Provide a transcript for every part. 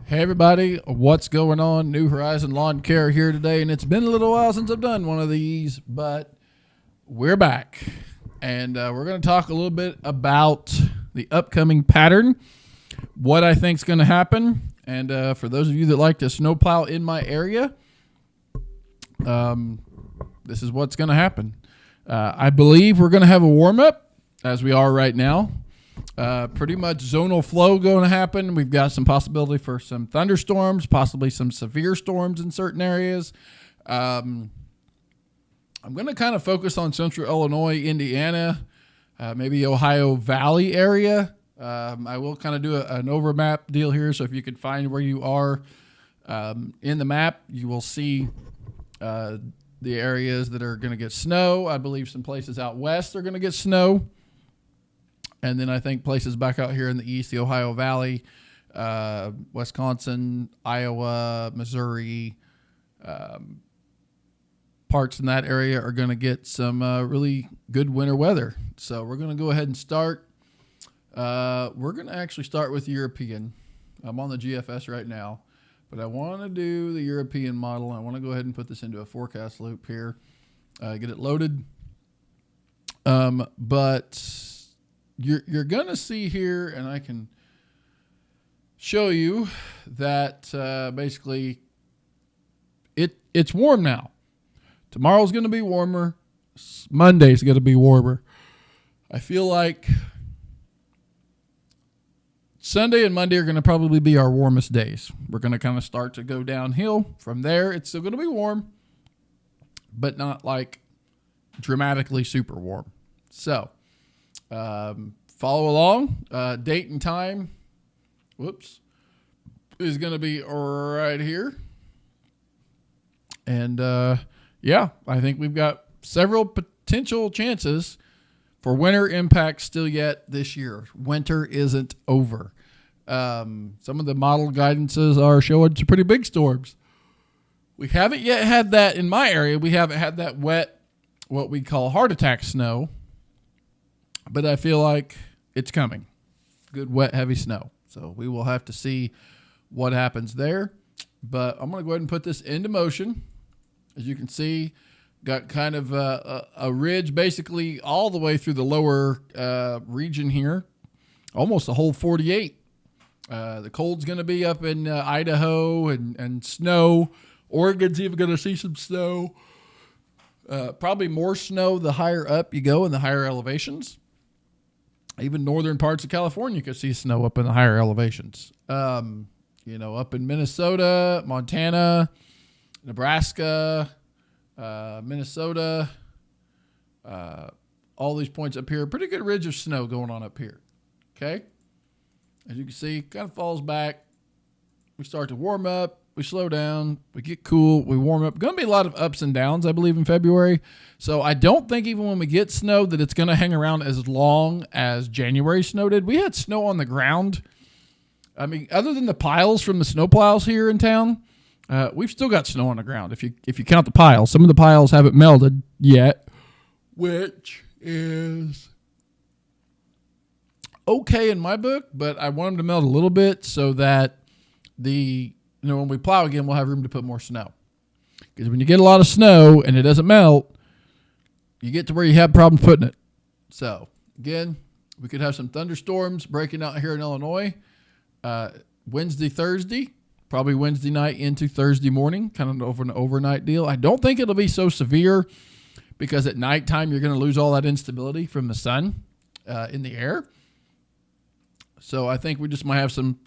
Hey everybody, what's going on? New Horizon Lawn Care here today, and it's been a little while since I've done one of these, but we're back. And we're going to talk a little bit about the upcoming pattern, what I think is going to happen, and for those of you that like to snowplow in my area, this is what's going to happen. I believe we're going to have a warm-up, as we are right now. Pretty much zonal flow going to happen. We've got some possibility for some thunderstorms, possibly some severe storms in certain areas. I'm going to kind of focus on central Illinois, Indiana, maybe Ohio Valley area. I will kind of do an overmap deal here. So if you could find where you are in the map, you will see the areas that are going to get snow. I believe some places out west are going to get snow. And then I think places back out here in the east, the Ohio Valley, Wisconsin, Iowa, Missouri, parts in that area are going to get some really good winter weather. So we're going to go ahead and start. We're going to actually start with European. I'm on the GFS right now, but I want to do the European model. I want to go ahead and put this into a forecast loop here, get it loaded. But you're going to see here, and I can show you that basically it's warm now. Tomorrow's going to be warmer. Monday's going to be warmer. I feel like Sunday and Monday are going to probably be our warmest days. We're going to kind of start to go downhill. From there, it's still going to be warm, but not like dramatically super warm. So follow along. Date and time, is going to be right here. And yeah, I think we've got several potential chances for winter impacts still yet this year. Winter isn't over. Some of the model guidances are showing some pretty big storms. We haven't yet had that in my area. We haven't had that wet, what we call heart attack snow. But I feel like it's coming. Good, wet, heavy snow. So we will have to see what happens there. But I'm going to go ahead and put this into motion. As you can see, got kind of a ridge basically all the way through the lower region here. Almost the whole 48. The cold's going to be up in Idaho and snow. Oregon's even going to see some snow. Probably more snow the higher up you go in the higher elevations. Even northern parts of California could see snow up in the higher elevations. Up in Minnesota, Montana, Nebraska, Minnesota, all these points up here. Pretty good ridge of snow going on up here. Okay? As you can see, kind of falls back. We start to warm up. We slow down. We get cool. We warm up. Going to be a lot of ups and downs, I believe, in February. So I don't think even when we get snow that it's going to hang around as long as January snow did. We had snow on the ground. I mean, other than the piles from the snowplows here in town, we've still got snow on the ground. If you count the piles, some of the piles haven't melted yet, which is okay in my book. But I want them to melt a little bit so that when we plow again, we'll have room to put more snow. Because when you get a lot of snow and it doesn't melt, you get to where you have problems putting it. So, again, we could have some thunderstorms breaking out here in Illinois. Wednesday, Thursday, probably Wednesday night into Thursday morning, kind of over an overnight deal. I don't think it'll be so severe because at nighttime you're going to lose all that instability from the sun in the air. So I think we just might have some,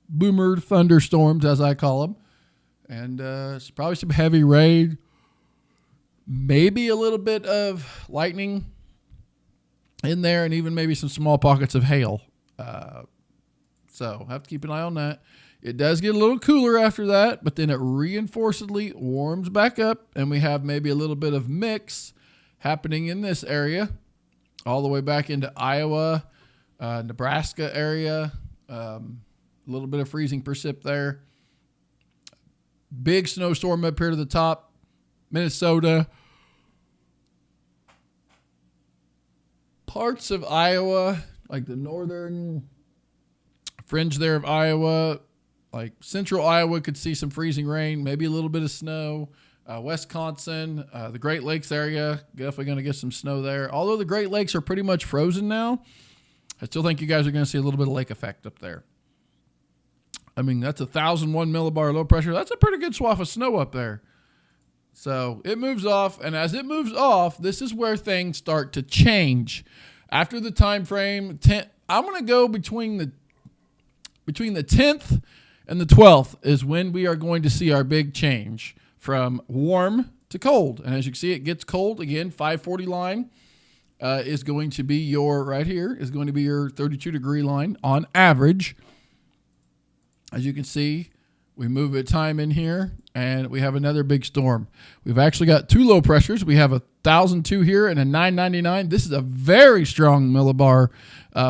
boomer thunderstorms, as I call them. And it's probably some heavy rain. Maybe a little bit of lightning in there and even maybe some small pockets of hail. So have to keep an eye on that. It does get a little cooler after that, but then it reinforcedly warms back up, and we have maybe a little bit of mix happening in this area all the way back into Iowa, Nebraska area. A little bit of freezing precip there. Big snowstorm up here to the top. Minnesota. Parts of Iowa, like the northern fringe there of Iowa, Like central Iowa could see some freezing rain, maybe a little bit of snow. Wisconsin, the Great Lakes area, definitely going to get some snow there. Although the Great Lakes are pretty much frozen now, I still think you guys are going to see a little bit of lake effect up there. I mean, that's 1,001 millibar low pressure. That's a pretty good swath of snow up there. So it moves off, and as it moves off, this is where things start to change. After the time frame, I'm going to go between the 10th and the 12th is when we are going to see our big change from warm to cold. And as you can see, it gets cold again. 540 line is going to be your, right here, is going to be your 32 degree line on average. As you can see, we move a time in here and we have another big storm. We've actually got two low pressures. We have a 1,002 here and a 999. This is a very strong millibar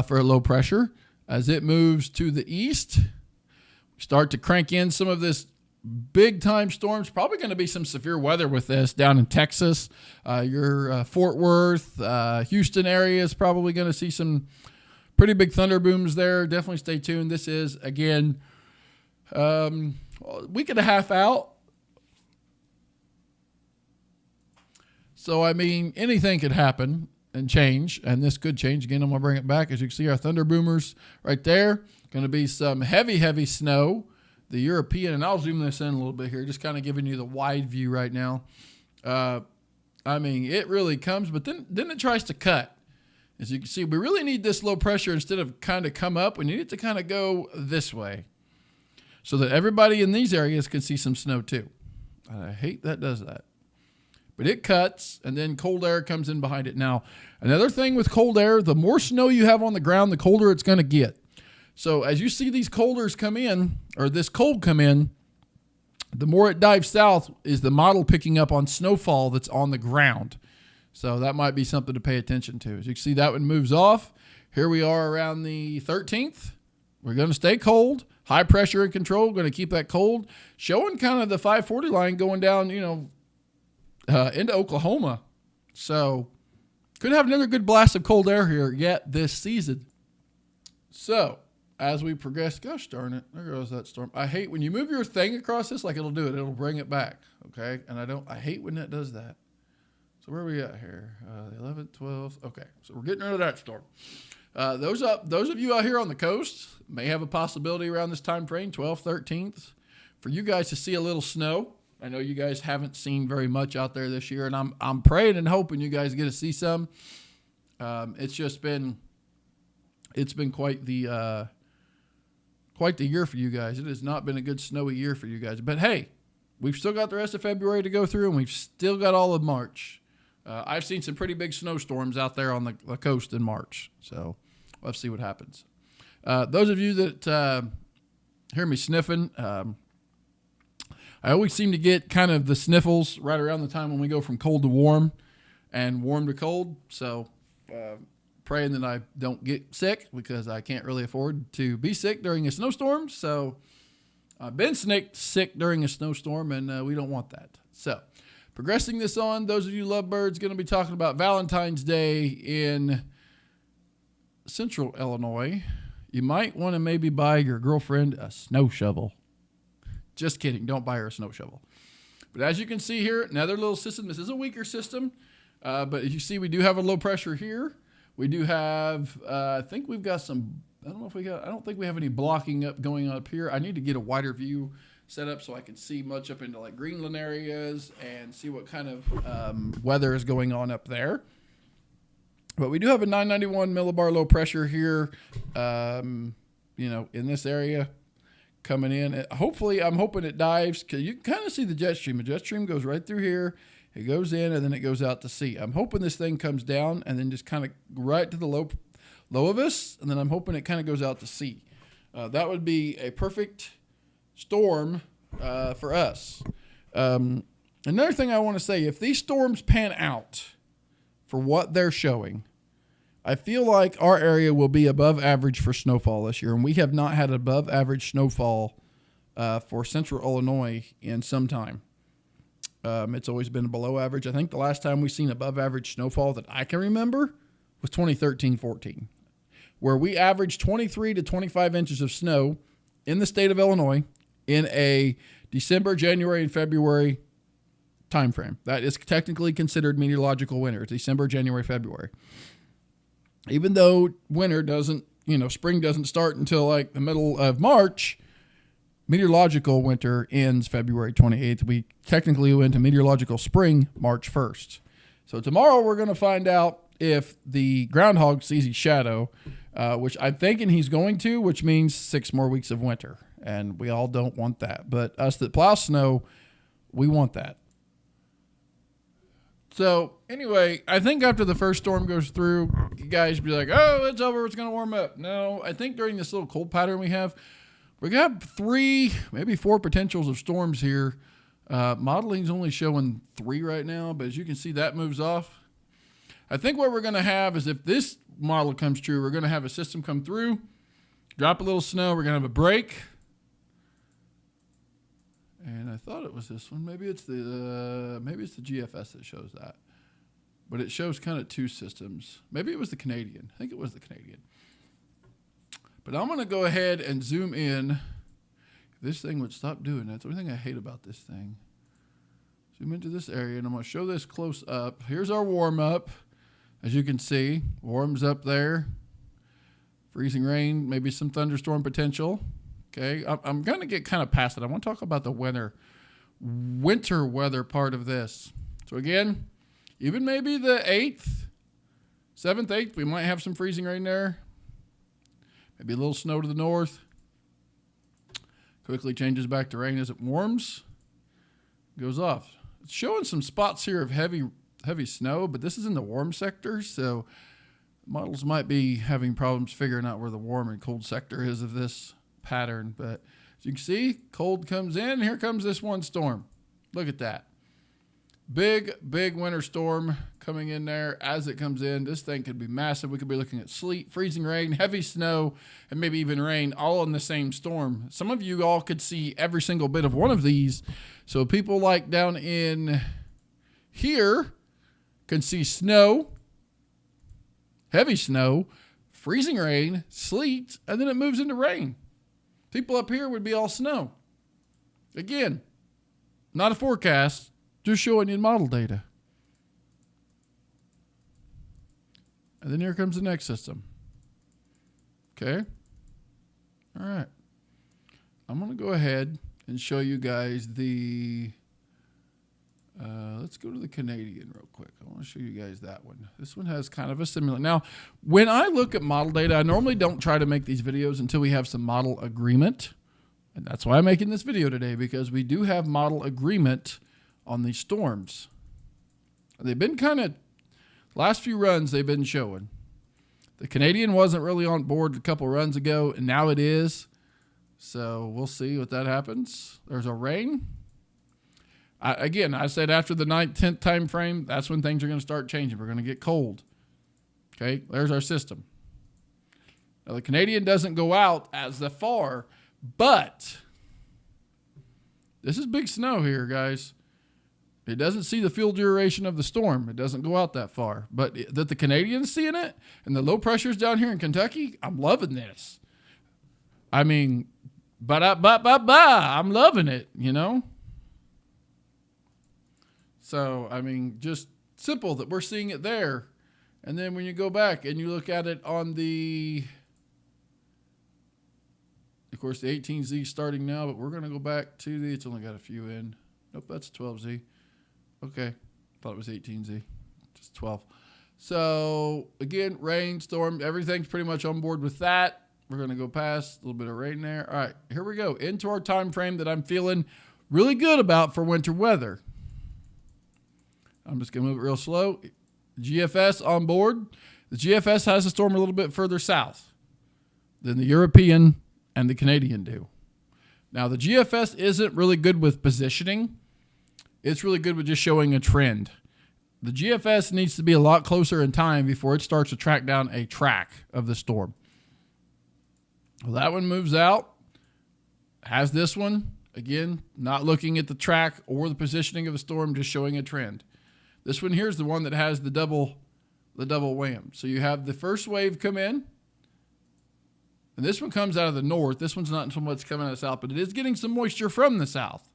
for a low pressure. As it moves to the east, we start to crank in some of this big time storms. Probably going to be some severe weather with this down in Texas. Your Fort Worth, Houston area is probably going to see some pretty big thunder booms there. Definitely stay tuned. This is, again, a week and a half out. So, I mean, anything could happen and change, and this could change. Again, I'm going to bring it back. As you can see, our thunder boomers right there. Going to be some heavy, heavy snow. The European, and I'll zoom this in a little bit here, just kind of giving you the wide view right now. I mean, it really comes, but then it tries to cut. As you can see, we really need this low pressure instead of kind of come up. We need it to kind of go this way so that everybody in these areas can see some snow too. I hate that does that. But it cuts, and then cold air comes in behind it. Now, another thing with cold air, the more snow you have on the ground, the colder it's going to get. So as you see these colders come in, or this cold come in, the more it dives south is the model picking up on snowfall that's on the ground. So that might be something to pay attention to. As you can see, that one moves off. Here we are around the 13th. We're going to stay cold. High pressure and control, going to keep that cold. Showing kind of the 540 line going down, into Oklahoma. So could have another good blast of cold air here yet this season. So as we progress, gosh darn it, there goes that storm. I hate when you move your thing across this, like it'll do it. It'll bring it back, okay? And I hate when that does that. So where are we at here? The 11th, 12th. Okay, so we're getting rid of that storm. Those of you out here on the coast may have a possibility around this time frame, 12th, 13th, for you guys to see a little snow. I know you guys haven't seen very much out there this year, and I'm praying and hoping you guys get to see some. It's been quite the year for you guys. It has not been a good snowy year for you guys. But hey, we've still got the rest of February to go through, and we've still got all of March. I've seen some pretty big snowstorms out there on the coast in March. So let's see what happens. Those of you that hear me sniffing, I always seem to get kind of the sniffles right around the time when we go from cold to warm and warm to cold. So praying that I don't get sick because I can't really afford to be sick during a snowstorm. So I've been sick during a snowstorm, and we don't want that. So progressing this on, those of you lovebirds, going to be talking about Valentine's Day in Central Illinois. You might want to maybe buy your girlfriend a snow shovel. Just kidding. Don't buy her a snow shovel. But as you can see here, another little system. This is a weaker system. But as you see, we do have a low pressure here. We do have, I think we've got some, I don't think we have any blocking up going up here. I need to get a wider view set up so I can see much up into like Greenland areas and see what kind of weather is going on up there. But we do have a 991 millibar low pressure here, in this area. Coming in. Hopefully, I'm hoping it dives because you can kind of see the jet stream. The jet stream goes right through here. It goes in, and then it goes out to sea. I'm hoping this thing comes down and then just kind of right to the low of us, and then I'm hoping it kind of goes out to sea. That would be a perfect storm for us. Another thing I want to say, if these storms pan out for what they're showing, I feel like our area will be above average for snowfall this year, and we have not had above average snowfall for Central Illinois in some time. It's always been below average. I think the last time we seen above average snowfall that I can remember was 2013-14, where we averaged 23 to 25 inches of snow in the state of Illinois in a December, January, and February time frame. That is technically considered meteorological winter. It's December, January, February. Even though winter doesn't, spring doesn't start until like the middle of March, meteorological winter ends February 28th. We technically went to meteorological spring March 1st. So tomorrow we're going to find out if the groundhog sees his shadow, which I'm thinking he's going to, which means 6 more weeks of winter. And we all don't want that. But us that plow snow, we want that. So anyway, I think after the first storm goes through, you guys be like, oh, it's over. It's going to warm up. No, I think during this little cold pattern we got 3, maybe 4 potentials of storms here. Modeling's only showing 3 right now, but as you can see, that moves off. I think what we're going to have is if this model comes true, we're going to have a system come through, drop a little snow. We're going to have a break. And I thought it was this one. Maybe it's the GFS that shows that. But it shows kind of 2 systems. Maybe it was the Canadian. I think it was the Canadian. But I'm going to go ahead and zoom in. If this thing would stop doing that. That's the only thing I hate about this thing. Zoom into this area, and I'm going to show this close up. Here's our warm-up. As you can see, warms up there. Freezing rain, maybe some thunderstorm potential. Okay, I'm going to get kind of past it. I want to talk about the winter weather part of this. So again, even maybe the 8th, 7th, 8th, we might have some freezing rain there. Maybe a little snow to the north. Quickly changes back to rain as it warms. Goes off. It's showing some spots here of heavy snow, but this is in the warm sector, so models might be having problems figuring out where the warm and cold sector is of this pattern. But as you can see, cold comes in. Here comes this one storm. Look at that. Big winter storm coming in there. As it comes in, this thing could be massive. We could be looking at sleet, freezing rain, heavy snow, and maybe even rain all in the same storm. Some of you all could see every single bit of one of these. So people like down in here can see snow, heavy snow, freezing rain, sleet, and then it moves into rain. People up here would be all snow. Again, not a forecast, just showing you model data. And then here comes the next system. Okay. All right. I'm going to go ahead and show you guys the, let's go to the Canadian real quick. I want to show you guys that one. This one has kind of a similar. Now, when I look at model data, I normally don't try to make these videos until we have some model agreement. And that's why I'm making this video today, because we do have model agreement on these storms. They've been kind of, last few runs they've been showing. The Canadian wasn't really on board a couple runs ago, and now it is. So we'll see what that happens. There's a rain. I said after the 9th, 10th time frame, that's when things are going to start changing. We're going to get cold. Okay, there's our system. Now, the Canadian doesn't go out as far, but this is big snow here, guys. It doesn't see the fuel duration of the storm. It doesn't go out that far. But that the Canadian's seeing it, and the low pressure's down here in Kentucky, I'm loving this. I mean, I'm loving it, So, I mean, just simple that we're seeing it there. And then when you go back and you look at it on the, of course, the 18Z starting now, but we're going to go back to it's only got a few in. Nope, that's 12Z. Okay, thought it was 18Z. Just 12. So, again, rain, storm, everything's pretty much on board with that. We're going to go past a little bit of rain there. All right, here we go. Into our time frame that I'm feeling really good about for winter weather. I'm just going to move it real slow. GFS on board. The GFS has a storm a little bit further south than the European and the Canadian do. Now, the GFS isn't really good with positioning. It's really good with just showing a trend. The GFS needs to be a lot closer in time before it starts to track down a track of the storm. Well, that one moves out. Has this one. Again, not looking at the track or the positioning of the storm, just showing a trend. This one here is the one that has the double wham. So you have the first wave come in. And this one comes out of the north. This one's not so much coming out of the south, but it is getting some moisture from the south.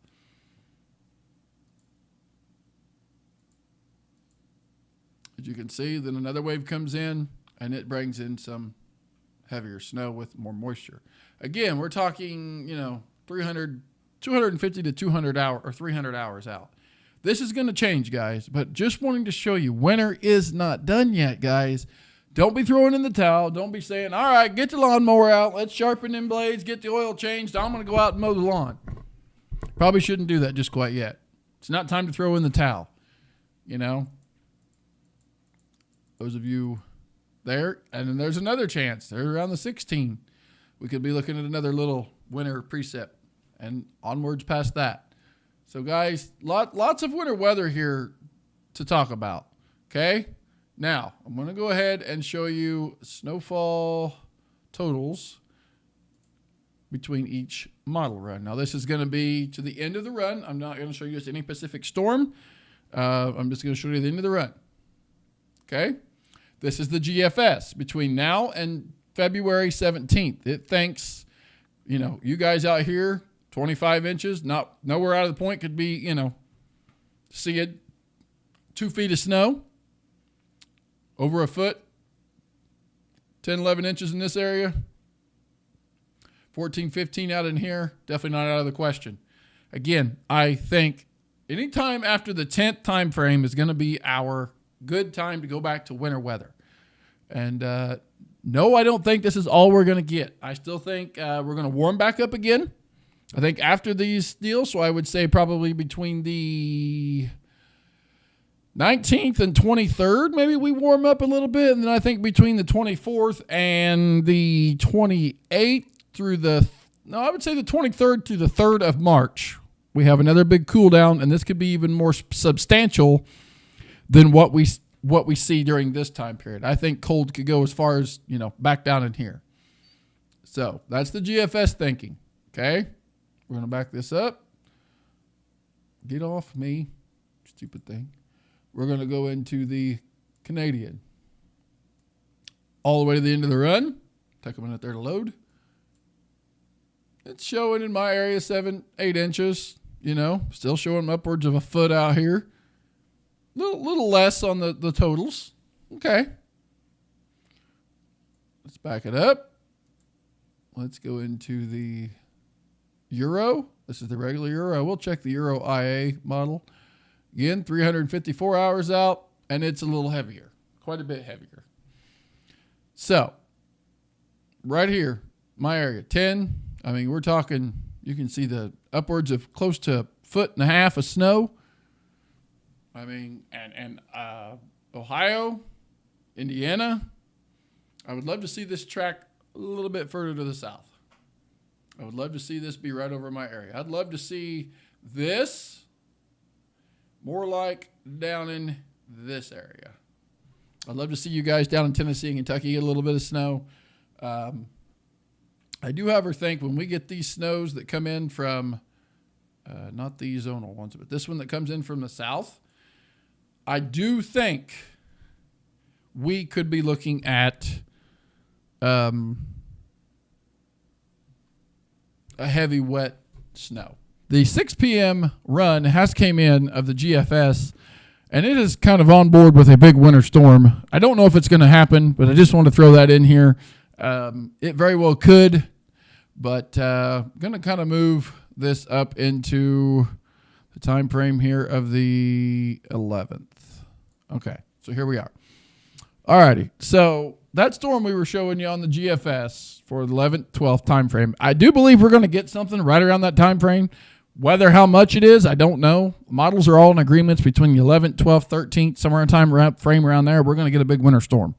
As you can see, then another wave comes in, and it brings in some heavier snow with more moisture. Again, we're talking, 250 to 200 or 300 hours out. This is going to change, guys, but just wanting to show you, winter is not done yet, guys. Don't be throwing in the towel. Don't be saying, all right, get the lawnmower out. Let's sharpen them blades, get the oil changed. I'm going to go out and mow the lawn. Probably shouldn't do that just quite yet. It's not time to throw in the towel, Those of you there, and then there's another chance. They're around the 16. We could be looking at another little winter precip and onwards past that. So, guys, lots of winter weather here to talk about, okay? Now, I'm going to go ahead and show you snowfall totals between each model run. Now, this is going to be to the end of the run. I'm not going to show you any Pacific Storm. I'm just going to show you the end of the run, okay? This is the GFS between now and February 17th. It thanks, you guys out here, 25 inches, nowhere out of the point could be, see it, 2 feet of snow, over a foot, 10, 11 inches in this area, 14, 15 out in here, definitely not out of the question. Again, I think anytime after the 10th time frame is going to be our good time to go back to winter weather. And no, I don't think this is all we're going to get. I still think we're going to warm back up again. I think after these deals, so I would say probably between the 19th and 23rd, maybe we warm up a little bit. And then I think between the 24th and the 28th I would say the 23rd to the 3rd of March, we have another big cool down, and this could be even more substantial than what we see during this time period. I think cold could go as far as, back down in here. So that's the GFS thinking, okay? We're going to back this up. Get off me, stupid thing. We're going to go into the Canadian. All the way to the end of the run. Take a minute there to load. It's showing in my area 7, 8 inches, still showing upwards of a foot out here. Little less on the totals. Okay. Let's back it up. Let's go into the Euro. This is the regular Euro. We'll check the Euro IA model. Again, 354 hours out, and it's a little heavier. Quite a bit heavier. So, right here, my area, 10. We're talking, you can see the upwards of close to a foot and a half of snow. Ohio, Indiana. I would love to see this track a little bit further to the south. I would love to see this be right over my area. I'd love to see this more like down in this area. I'd love to see you guys down in Tennessee and Kentucky get a little bit of snow. I do, however, think when we get these snows that come in from, not the zonal ones, but this one that comes in from the south, I do think we could be looking at a heavy, wet snow. The 6 p.m. run has came in of the GFS, and it is kind of on board with a big winter storm. I don't know if it's going to happen, but I just want to throw that in here. It very well could, but going to kind of move this up into the time frame here of the 11th. Okay, so here we are. All righty, so that storm we were showing you on the GFS for the 11th, 12th time frame, I do believe we're going to get something right around that time frame. Whether how much it is, I don't know. Models are all in agreements between the 11th, 12th, 13th, somewhere in time frame around there. We're going to get a big winter storm.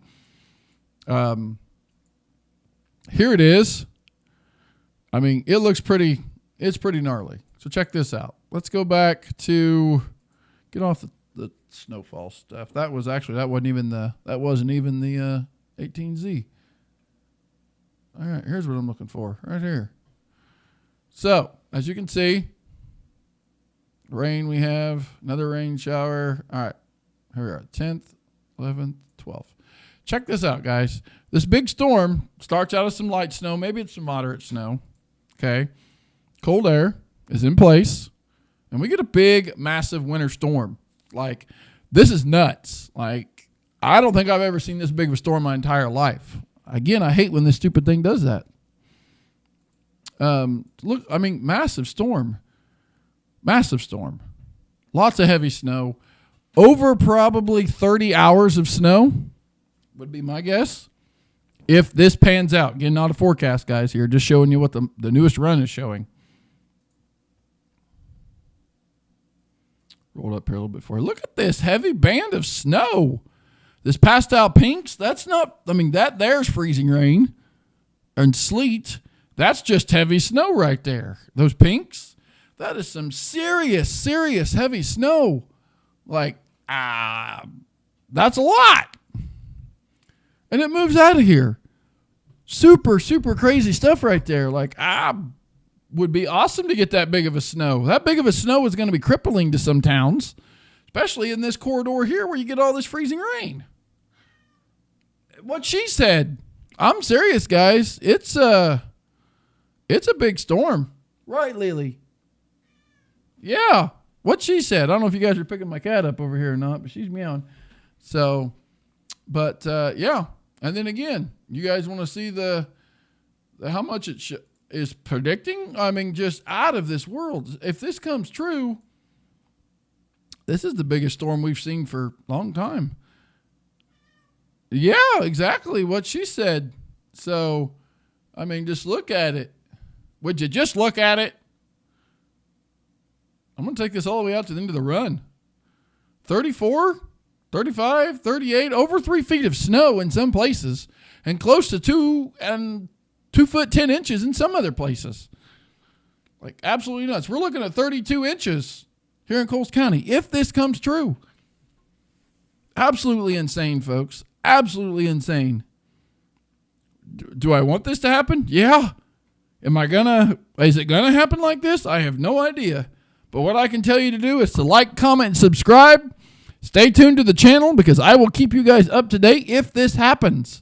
Here it is. It looks pretty, it's pretty gnarly. So check this out. Let's go back to, get off the snowfall stuff. That wasn't even the 18Z. All right, here's what I'm looking for right here. So, as you can see, rain, we have another rain shower. All right, here we are, 10th, 11th, 12th. check this out, guys. This big storm starts out as some light snow. Maybe it's some moderate snow. Okay. Cold air is in place. And we get a big, massive winter storm. Like, this is nuts. Like, I don't think I've ever seen this big of a storm in my entire life. Again, I hate when this stupid thing does that. Look, I mean, massive storm. Massive storm. Lots of heavy snow. Over probably 30 hours of snow would be my guess. If this pans out. Again, not a forecast, guys, here. Just showing you what the newest run is showing. Rolled up here a little bit for you. Look at this heavy band of snow. This pastel pinks, that's not, I mean, there's freezing rain and sleet. That's just heavy snow right there. Those pinks, that is some serious, serious heavy snow. Like, that's a lot. And it moves out of here. Super, super crazy stuff right there. Like, would be awesome to get that big of a snow. That big of a snow is going to be crippling to some towns, especially in this corridor here where you get all this freezing rain. What she said. I'm serious, guys. It's a big storm. Right, Lily? Yeah. What she said. I don't know if you guys are picking my cat up over here or not, but she's meowing. So, but yeah. And then again, you guys want to see the how much it is predicting? I mean, just out of this world. If this comes true, this is the biggest storm we've seen for a long time. Yeah, exactly what she said. So, I mean, just look at it. Would you just look at it? I'm going to take this all the way out to the end of the run. 34, 35, 38, over 3 feet of snow in some places, and close to 2 foot 10 inches in some other places. Like, absolutely nuts. We're looking at 32 inches here in Coles County, if this comes true. Absolutely insane, folks. Absolutely insane. Do I want this to happen? Yeah. Is it gonna happen like this? I have no idea. But what I can tell you to do is to like, comment, and subscribe. Stay tuned to the channel because I will keep you guys up to date if this happens.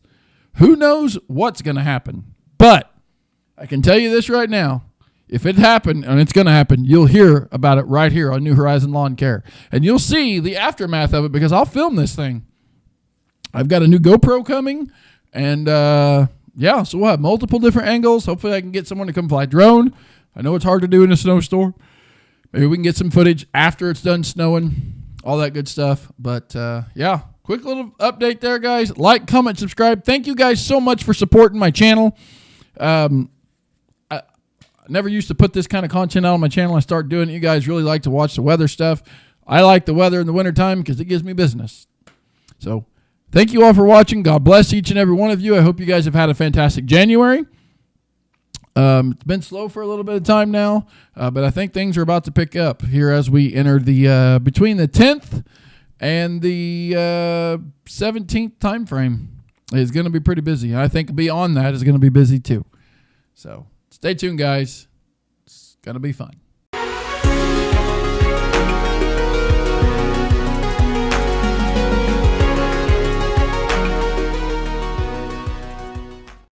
Who knows what's going to happen? But I can tell you this right now. If it happened, and it's going to happen, you'll hear about it right here on New Horizon Lawn Care. And you'll see the aftermath of it because I'll film this thing. I've got a new GoPro coming. And, yeah, so we'll have multiple different angles. Hopefully I can get someone to come fly drone. I know it's hard to do in a snowstorm. Maybe we can get some footage after it's done snowing. All that good stuff. But, yeah, quick little update there, guys. Like, comment, subscribe. Thank you guys so much for supporting my channel. I never used to put this kind of content out on my channel. I started doing it. You guys really like to watch the weather stuff. I like the weather in the wintertime because it gives me business. So, thank you all for watching. God bless each and every one of you. I hope you guys have had a fantastic January. It's been slow for a little bit of time now, but I think things are about to pick up here as we enter the between the 10th and the 17th time frame. It's going to be pretty busy. I think beyond that is going to be busy too. So stay tuned, guys. It's going to be fun.